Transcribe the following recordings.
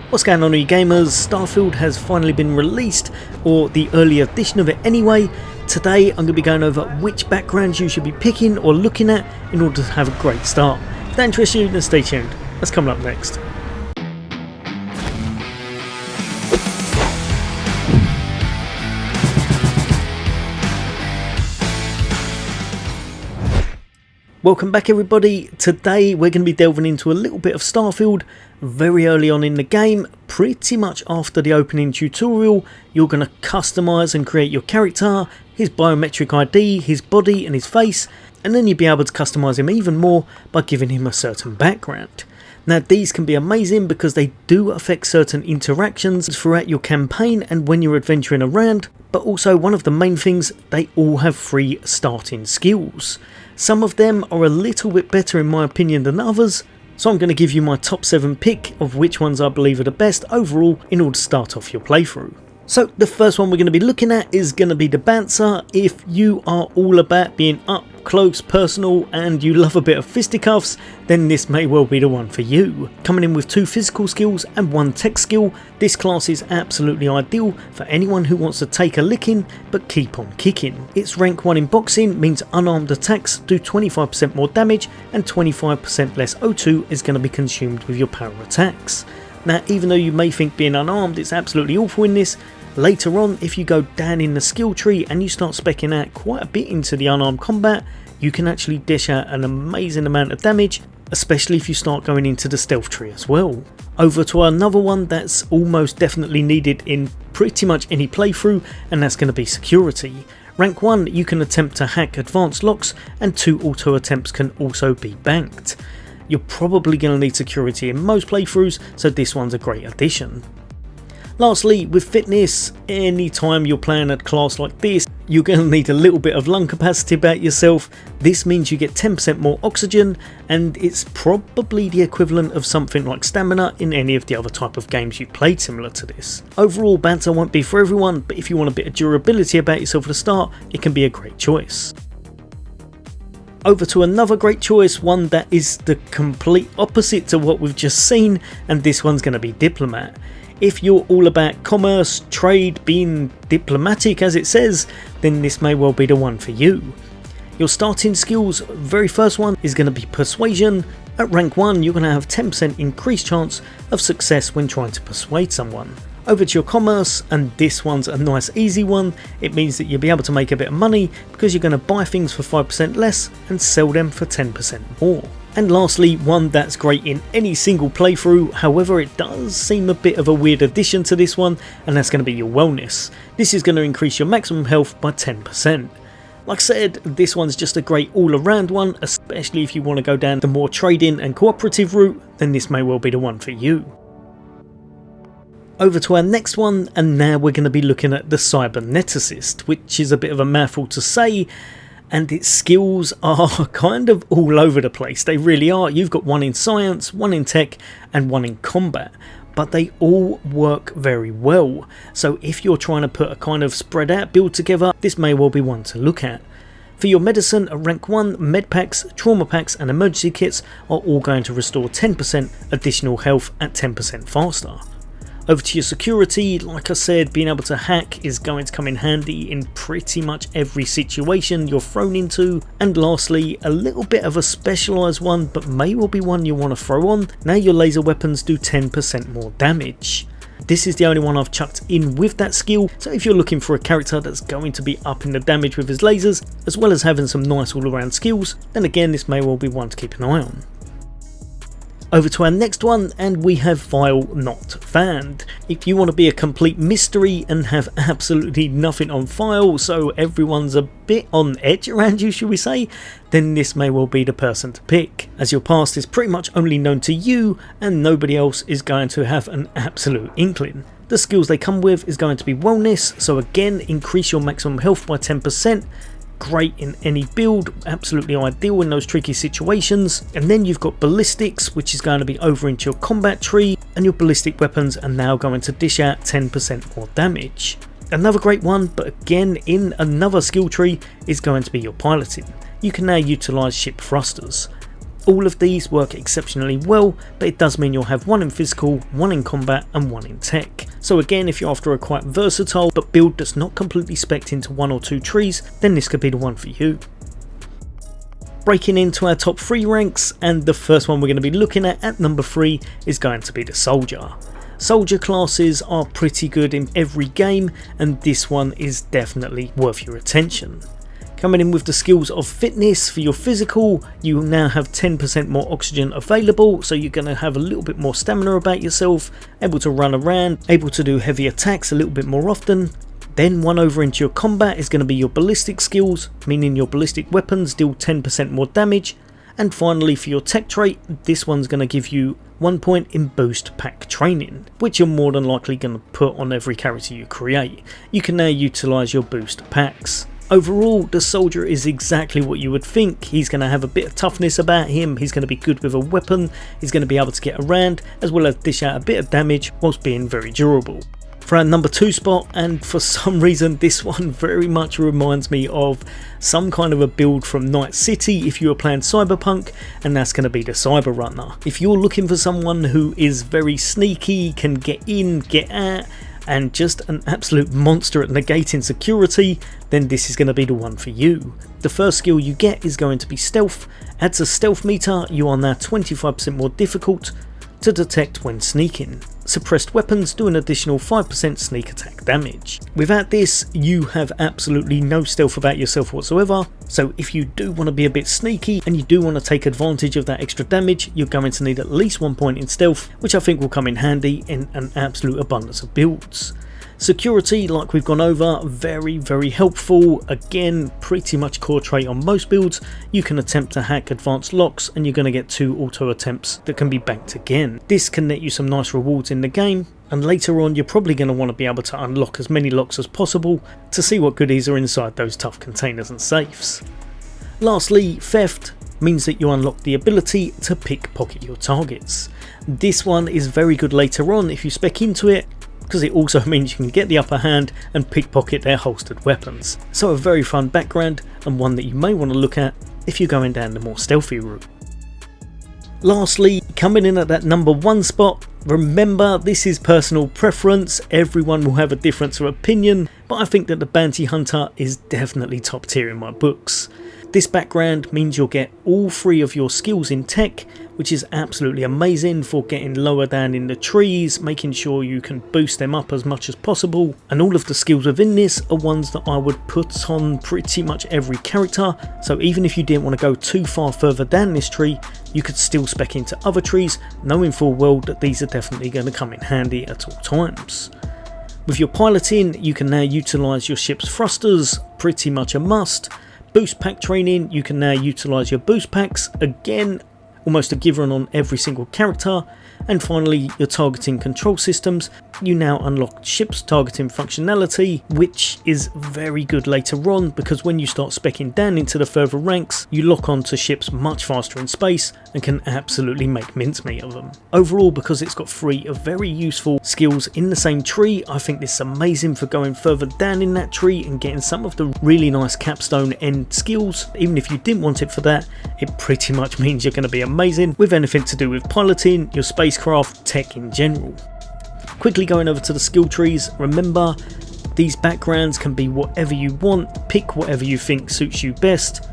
What's going on, you gamers? Starfield has finally been released, or the early edition of it anyway. Today I'm going to be going over which backgrounds you should be picking or looking at in order to have a great start. If that interests you, then stay tuned. That's coming up next. Welcome back everybody. Today we're going to be delving into a little bit of Starfield very early on in the game. Pretty much after the opening tutorial, you're going to customise and create your character, his biometric ID, his body and his face, and then you'll be able to customise him even more by giving him a certain background. Now these can be amazing because they do affect certain interactions throughout your campaign and when you're adventuring around, but also one of the main things, they all have free starting skills. Some of them are a little bit better in my opinion than others, so I'm going to give you my top 7 pick of which ones I believe are the best overall in order to start off your playthrough. So the first one we're going to be looking at is going to be the Bouncer. If you are all about being up close, personal, and you love a bit of fisticuffs, then this may well be the one for you. Coming in with 2 physical skills and 1 tech skill, this class is absolutely ideal for anyone who wants to take a licking but keep on kicking. Its rank 1 in boxing means unarmed attacks do 25% more damage and 25% less O2 is going to be consumed with your power attacks. Now even though you may think being unarmed is absolutely awful in this, later on, if you go down in the skill tree and you start speccing out quite a bit into the unarmed combat, you can actually dish out an amazing amount of damage, especially if you start going into the stealth tree as well. Over to another one that's almost definitely needed in pretty much any playthrough, and that's going to be security. Rank 1, you can attempt to hack advanced locks, and 2 auto attempts can also be banked. You're probably going to need security in most playthroughs, so this one's a great addition. Lastly, with fitness, anytime you're playing a class like this, you're going to need a little bit of lung capacity about yourself. This means you get 10% more oxygen, and it's probably the equivalent of something like stamina in any of the other type of games you've played similar to this. Overall, Bouncer won't be for everyone, but if you want a bit of durability about yourself at the start, it can be a great choice. Over to another great choice, one that is the complete opposite to what we've just seen, and this one's going to be Diplomat. If you're all about commerce, trade, being diplomatic as it says, then this may well be the one for you. Your starting skills, very first one is going to be Persuasion. At rank 1 you're going to have 10% increased chance of success when trying to persuade someone. Over to your commerce, and this one's a nice easy one. It means that you'll be able to make a bit of money because you're going to buy things for 5% less and sell them for 10% more. And lastly, one that's great in any single playthrough, however it does seem a bit of a weird addition to this one, and that's going to be your wellness. This is going to increase your maximum health by 10%. Like I said, this one's just a great all-around one, especially if you want to go down the more trading and cooperative route, then this may well be the one for you. Over to our next one, and now we're going to be looking at the Cybernetist, which is a bit of a mouthful to say, and its skills are kind of all over the place. They really are. You've got 1 in science, 1 in tech, and 1 in combat, but they all work very well. So if you're trying to put a kind of spread out build together, this may well be one to look at. For your medicine, at rank 1, med packs, trauma packs and emergency kits are all going to restore 10% additional health at 10% faster. Over to your security, like I said, being able to hack is going to come in handy in pretty much every situation you're thrown into. And lastly, a little bit of a specialised one, but may well be one you want to throw on. Now your laser weapons do 10% more damage. This is the only one I've chucked in with that skill, so if you're looking for a character that's going to be upping the damage with his lasers, as well as having some nice all around skills, then again this may well be one to keep an eye on. Over to our next one, and we have File Not Found. If you want to be a complete mystery and have absolutely nothing on file, so everyone's a bit on edge around you, should we say, then this may well be the person to pick, as your past is pretty much only known to you and nobody else is going to have an absolute inkling. The skills they come with is going to be Wellness, so again increase your maximum health by 10%, great in any build, absolutely ideal in those tricky situations. And then you've got Ballistics, which is going to be over into your combat tree, and your ballistic weapons are now going to dish out 10% more damage. Another great one, but again in another skill tree, is going to be your piloting. You can now utilise ship thrusters. All of these work exceptionally well, but it does mean you'll have one in physical, one in combat and one in tech. So again, if you're after a quite versatile but build that's not completely spec'd into one or two trees, then this could be the one for you. Breaking into our top 3 ranks, and the first one we're going to be looking at number 3 is going to be the Soldier. Soldier classes are pretty good in every game, and this one is definitely worth your attention. Coming in with the skills of fitness for your physical, you now have 10% more oxygen available, so you're going to have a little bit more stamina about yourself, able to run around, able to do heavy attacks a little bit more often. Then one over into your combat is going to be your ballistic skills, meaning your ballistic weapons deal 10% more damage. And finally for your tech trait, this one's going to give you 1 point in boost pack training, which you're more than likely going to put on every character you create. You can now utilise your boost packs. Overall, the Soldier is exactly what you would think. He's going to have a bit of toughness about him, he's going to be good with a weapon, he's going to be able to get around, as well as dish out a bit of damage whilst being very durable. For our number 2 spot, and for some reason this one very much reminds me of some kind of a build from Night City if you were playing Cyberpunk, and that's going to be the Cyber Runner. If you're looking for someone who is very sneaky, can get in, get out, and just an absolute monster at negating security, then this is going to be the one for you. The first skill you get is going to be Stealth. Adds a stealth meter, you are now 25% more difficult to detect when sneaking. Suppressed weapons do an additional 5% sneak attack damage. Without this, you have absolutely no stealth about yourself whatsoever, so if you do want to be a bit sneaky and you do want to take advantage of that extra damage, you're going to need at least 1 point in stealth, which I think will come in handy in an absolute abundance of builds. Security, like we've gone over, very helpful. Again, pretty much core trait on most builds. You can attempt to hack advanced locks and you're going to get 2 auto attempts that can be banked again. This can net you some nice rewards in the game, and later on you're probably going to want to be able to unlock as many locks as possible to see what goodies are inside those tough containers and safes. Lastly, Theft means that you unlock the ability to pickpocket your targets. This one is very good later on if you spec into it, because it also means you can get the upper hand and pickpocket their holstered weapons. So a very fun background, and one that you may want to look at if you're going down the more stealthy route. Lastly, coming in at that number 1 spot, remember this is personal preference, everyone will have a difference of opinion, but I think that the Bounty Hunter is definitely top tier in my books. This background means you'll get all 3 of your skills in tech, which is absolutely amazing for getting lower down in the trees, making sure you can boost them up as much as possible, and all of the skills within this are ones that I would put on pretty much every character, so even if you didn't want to go too far further down this tree, you could still spec into other trees, knowing full well that these are definitely going to come in handy at all times. With your piloting, you can now utilise your ship's thrusters, pretty much a must. Boost pack training, you can now utilise your boost packs, again almost a given on every single character. And finally, your targeting control systems, you now unlock ship's targeting functionality, which is very good later on, because when you start speccing down into the further ranks, you lock onto ships much faster in space and can absolutely make mincemeat of them. Overall, because it's got 3 very useful skills in the same tree, I think this is amazing for going further down in that tree and getting some of the really nice capstone end skills. Even if you didn't want it for that, it pretty much means you're going to be amazing with anything to do with piloting, your spacecraft, tech in general. Quickly going over to the skill trees, remember these backgrounds can be whatever you want, pick whatever you think suits you best,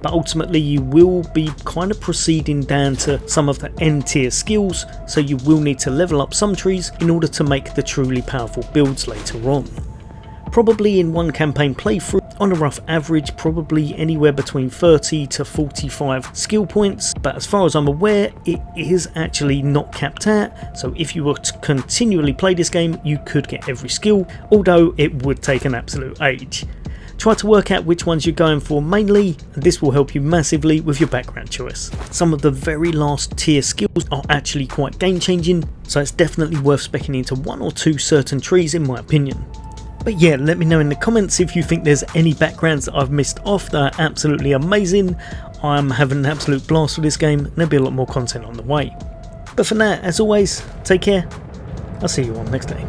but ultimately you will be kind of proceeding down to some of the end tier skills, so you will need to level up some trees in order to make the truly powerful builds later on. Probably in one campaign playthrough, on a rough average, probably anywhere between 30 to 45 skill points, but as far as I'm aware, it is actually not capped out, so if you were to continually play this game, you could get every skill, although it would take an absolute age. Try to work out which ones you're going for mainly, and this will help you massively with your background choice. Some of the very last tier skills are actually quite game changing, so it's definitely worth speccing into 1 or 2 certain trees in my opinion. But yeah, let me know in the comments if you think there's any backgrounds that I've missed off that are absolutely amazing. I'm having an absolute blast with this game, and there'll be a lot more content on the way. But for now, as always, take care. I'll see you all next day.